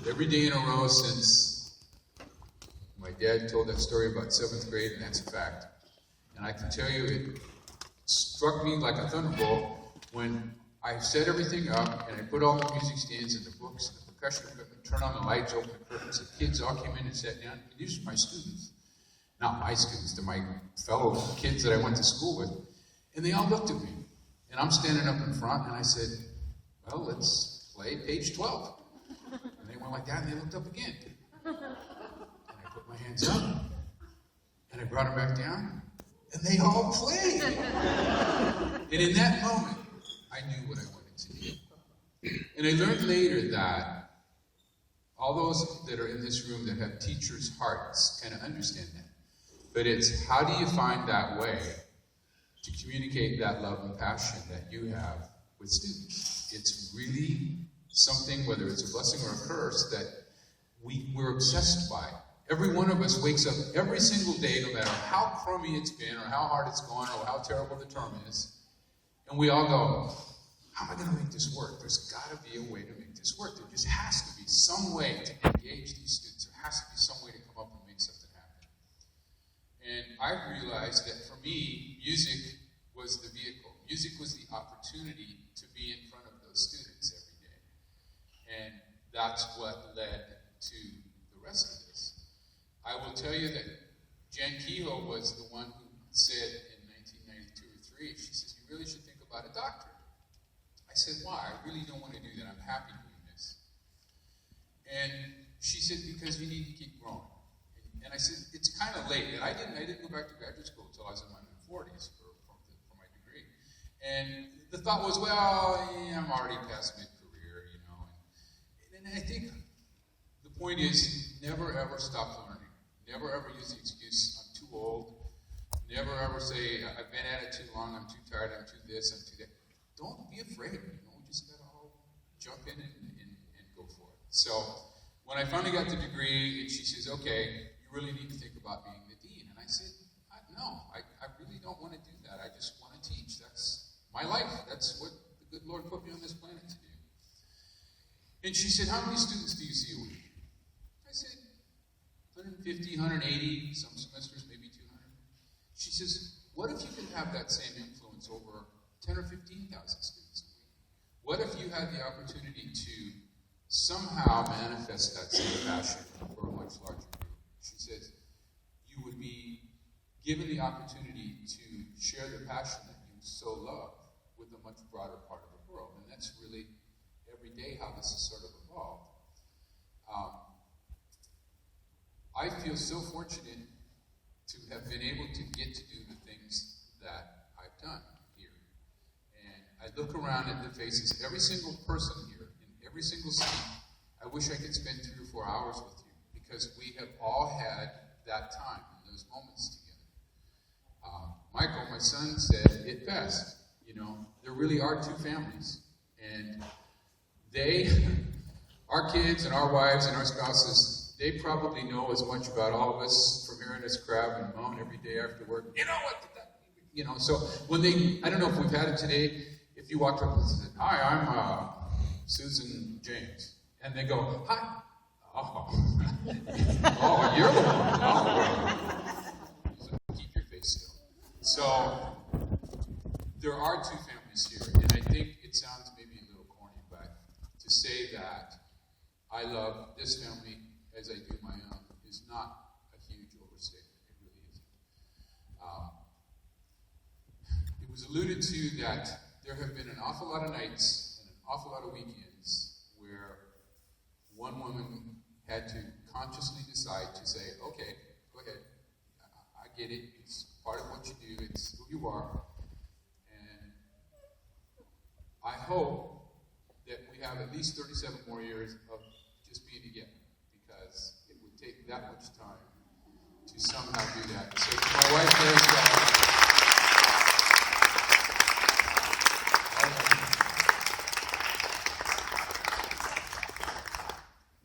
every day in a row since my dad told that story about 7th grade, and that's a fact. And I can tell you, it struck me like a thunderbolt when I set everything up and I put all the music stands and the books and the percussion equipment, turned on the lights, opened the curtains. The kids all came in and sat down. And these are my students. Not my students, they're my fellow kids that I went to school with. And they all looked at me. And I'm standing up in front, and I said, well, let's play page 12. And they went like that, and they looked up again. And I put my hands up, and I brought them back down, and they all played. And in that moment, I knew what I wanted to do. And I learned later that all those that are in this room that have teachers' hearts kind of understand that. But it's how do you find that way to communicate that love and passion that you have with students? It's really something, whether it's a blessing or a curse, that we're obsessed by. Every one of us wakes up every single day, no matter how crummy it's been or how hard it's going or how terrible the term is, and we all go, how am I going to make this work? There's got to be a way to make this work. There just has to be some way to engage these students. There has to be some way to come up and make something happen. And I realized that for me, music was the vehicle. Music was the opportunity to be in front of those students every day. And that's what led to the rest of this. I will tell you that Jan Kehoe was the one who said in 1992 or 3, she says, you really should think about a doctorate. I said, why? I really don't want to do that. I'm happy doing this. And she said, because you need to keep growing. And I said, it's kind of late. And I didn't go back to graduate school until I was in my mid-40s for my degree. And the thought was, well, yeah, I'm already past mid-career, you know. And I think the point is, never ever stop learning. Never ever use the excuse, I'm too old. Never ever say, I've been at it too long, I'm too tired, I'm too this, I'm too that. Don't be afraid, you know, we just gotta all jump in and go for it. So, when I finally got the degree, and she says, okay, you really need to think about being the dean. And I said, no, I really don't want to do that. I just want to teach. That's my life. That's what the good Lord put me on this planet to do. And she said, how many students do you see a week? I said, 150, 180, some semesters maybe 200. She says, what if you could have that same influence over 10 or 15,000 students a week? What if you had the opportunity to somehow manifest that same passion for a much larger group? She says, you would be given the opportunity to share the passion that you so love with a much broader part of the world. And that's really every day how this has sort of evolved. I feel so fortunate to have been able to get to do the things that I've done here. And I look around at the faces, every single person here, in every single seat. I wish I could spend 3 or 4 hours with you, because we have all had that time and those moments together. Michael, my son, said it best. You know, there really are 2 families. And our kids and our wives and our spouses, they probably know as much about all of us from hearing us crab and moan every day after work. You know what? You know, so when I don't know if we've had it today, if you walked up and said, hi, I'm Susan James. And they go, hi. Oh, oh, you're the one. Oh. So keep your face still. So there are 2 families here, and I think it sounds maybe a little corny, but to say that I love this family as I do my own is not a huge overstatement. It really isn't. It was alluded to that there have been an awful lot of nights and an awful lot of weekends where one woman had to consciously decide to say, okay, go ahead, I get it, it's part of what you do, it's who you are, and I hope that we have at least 37 more years of just being together, because it would take that much time to somehow do that. So to my wife,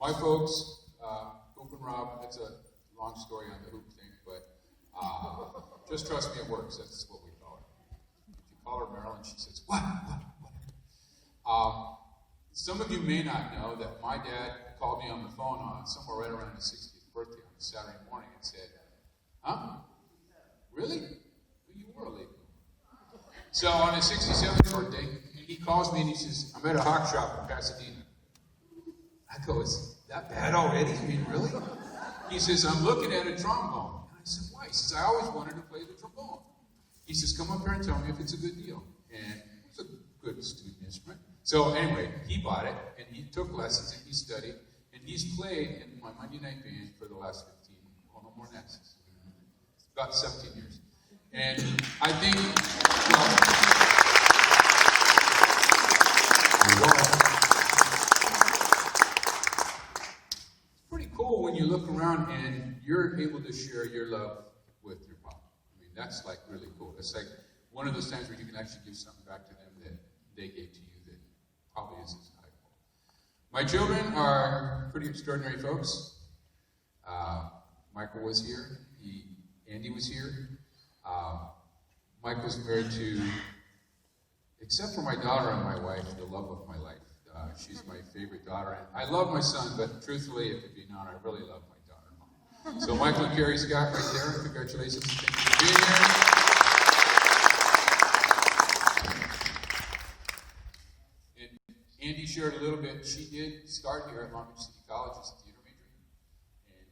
my folks, Hoop and Rob, that's a long story on the hoop thing, but just trust me, it works. That's what we call her. If you call her Marilyn, she says, what? Some of you may not know that my dad called me on the phone on somewhere right around his 60th birthday on a Saturday morning and said, "Huh? Really? Well, you were late." So on his 67th birthday, he calls me and he says, "I'm at a hawk shop in Pasadena." I go, "Is that bad already? I mean, really?" He says, "I'm looking at a trombone." And I said, "Why?" He says, "I always wanted to play the trombone." He says, "Come up here and tell me if it's a good deal." And it's a good student instrument. So anyway, he bought it, and he took lessons, and he studied, and he's played in my Monday night band for the last 15, well, no more than that, about 17 years. And I think, it's pretty cool when you look around and you're able to share your love with your mom. I mean, that's like really cool. It's like one of those times where you can actually give something back to them that they gave to you that probably isn't valuable. My children are pretty extraordinary folks. Michael was here. Andy was here. Mike was married to, except for my daughter and my wife, the love of my life. She's my favorite daughter. And I love my son, but truthfully, if it be known, I really love my daughter. So Michael and Carrie Scott right there. Congratulations. Thank you for being here. And Andy shared a little bit. She did start here at Long Beach City College as a theater major. And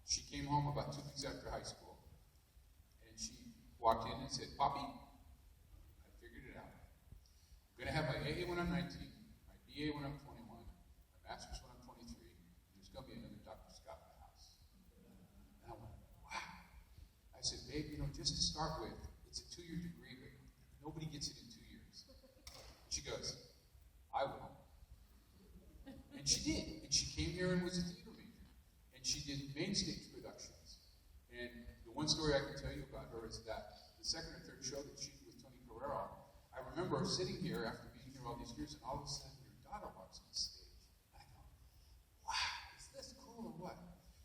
she came home about 2 weeks after high school. And she walked in and said, "Poppy, I figured it out. I'm going to have my AA when I'm 19, my BA when I'm 21, my master's when I'm 23, and there's going to be another Dr. Scott in the house." And I went, wow. I said, "Babe, just to start with, it's a 2-year degree, but nobody gets it in 2 years." And she goes, "I will." And she did. And she came here and was a theater major. And she did main stage productions. And the one story I can tell you about her is that the second or third show that she did with Tony Carrero, I remember sitting here after being here all these years, and all of a sudden your daughter walks on stage. And I go, wow, is this cool or what?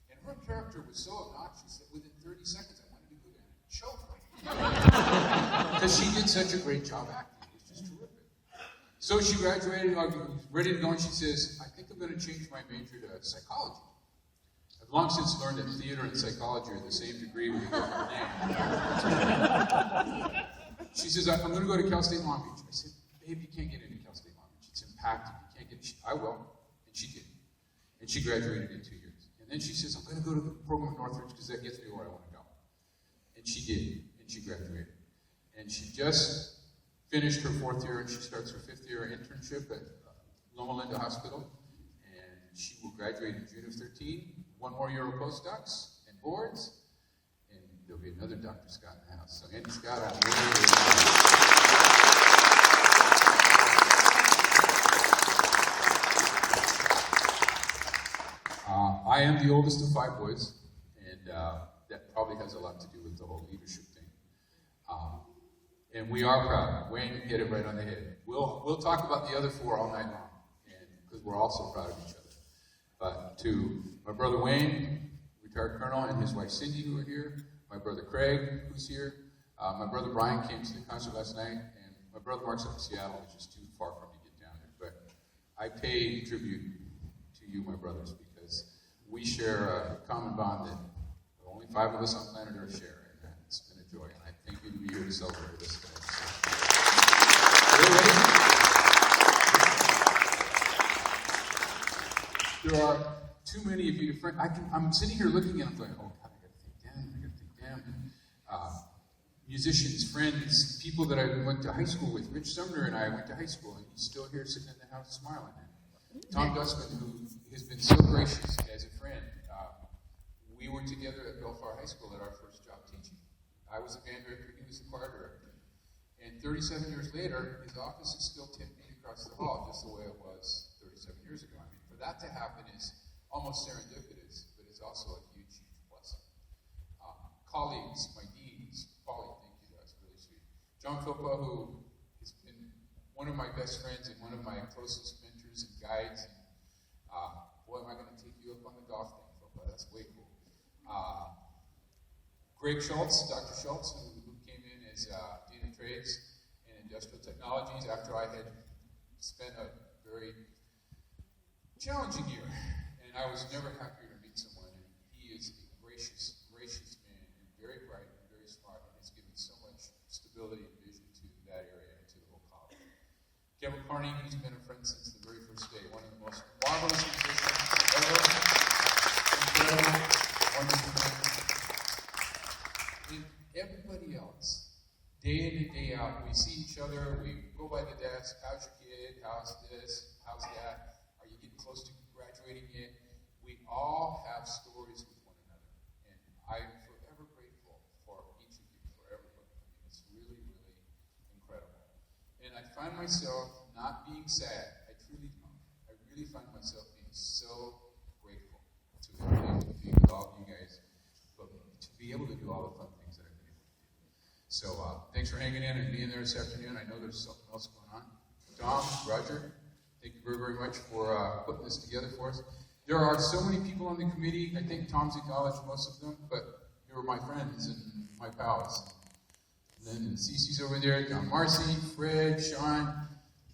And her character was so obnoxious that within 30 seconds I wanted to go down and choke her. Because she did such a great job acting. It was just terrific. So she graduated, ready to go, and she says, "I think I'm going to change my major to psychology. I've long since learned that theater and psychology are the same degree with a different name." She says, "I'm going to go to Cal State Long Beach." I said, "Babe, you can't get into Cal State Long Beach. It's impacted. You can't get." "I will." And she did. And she graduated in 2 years. And then she says, "I'm going to go to the program at Northridge because that gets me where I want to go." And she did. And she graduated. And she just finished her 4th year, and she starts her 5th year internship at Loma Linda Hospital. And she will graduate in June of 13. 1 more year of postdocs and boards. And there'll be another Dr. Scott in the house. So Andy Scott, I'm I am the oldest of 5 boys, and that probably has a lot to do with the whole leadership thing. And we are proud. Wayne hit it right on the head. We'll talk about the other 4 all night long, because we're all so proud of each other. But to my brother Wayne, retired colonel, and his wife Cindy, who are here, my brother Craig, who's here, my brother Brian came to the concert last night, and my brother Mark's up in Seattle, which is too far for me to get down there. But I pay tribute to you, my brothers, because we share a common bond that only 5 of us on planet Earth share. It's been a joy, and I thank you to be here to celebrate this today. So, there are too many of you to friend. I'm sitting here looking and I'm going, oh God, I got to think down. Musicians, friends, people that I went to high school with. Rich Sumner and I went to high school, and he's still here sitting in the house smiling. Tom Gusman, who has been so gracious as a friend. We were together at Bellflower High School at our first job teaching. I was the band director, he was the choir director. And 37 years later, his office is still 10 feet across the hall, just the way it was 37 years ago. I mean, for that to happen is almost serendipitous, but it's also a huge, huge blessing. Colleagues, my deans, Polly, thank you, that's really sweet. John Philpott, who has been one of my best friends and one of my closest mentors and guides. And, boy, am I going to take you up on the golf thing, Philpott, that's way cool. Greg Schultz, Dr. Schultz, who came in as Dean of Trades and Industrial Technologies after I had spent a very challenging year, and I was never happier to meet someone. And he is a gracious, gracious man, and very bright and very smart, and has given so much stability and vision to that area and to the whole college. Kevin Carney, he's been a friend since the very first day. One of the most marvelous musicians ever. Incredible, wonderful man. And everybody else, day in and day out, we see each other, we go by the desk, how's your kid, how's this, how's that, are you getting close to graduating yet? We all have stories with one another, and I am forever grateful for each of you, for everybody. I mean, it's really, really incredible. And I find myself not being sad. I truly don't. I really find myself being so grateful to have been able to be with all of you guys, but to be able to do all the fun things that I've been able to do. So thanks for hanging in and being there this afternoon. I know there's something else going on. Tom, Roger, thank you very, very much for putting this together for us. There are so many people on the committee. I think Tom's acknowledged most of them, but they were my friends and my pals. And then Cece's over there, Don Marcy, Fred, Sean,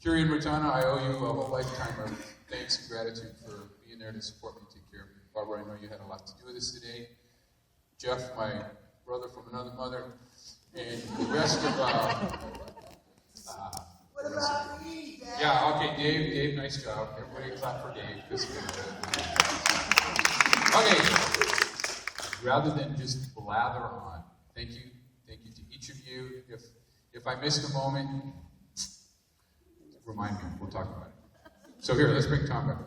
Curie and Rotana. I owe you a whole lifetime of thanks and gratitude for being there to support me and take care of me. Barbara, I know you had a lot to do with this today. Jeff, my brother from another mother, and the rest of what about me, Dad? yeah, okay, Dave, nice job. Everybody clap for Dave. Okay, rather than just blather on, thank you to each of you. If I missed a moment, remind me, we'll talk about it. So here, let's bring Tom back.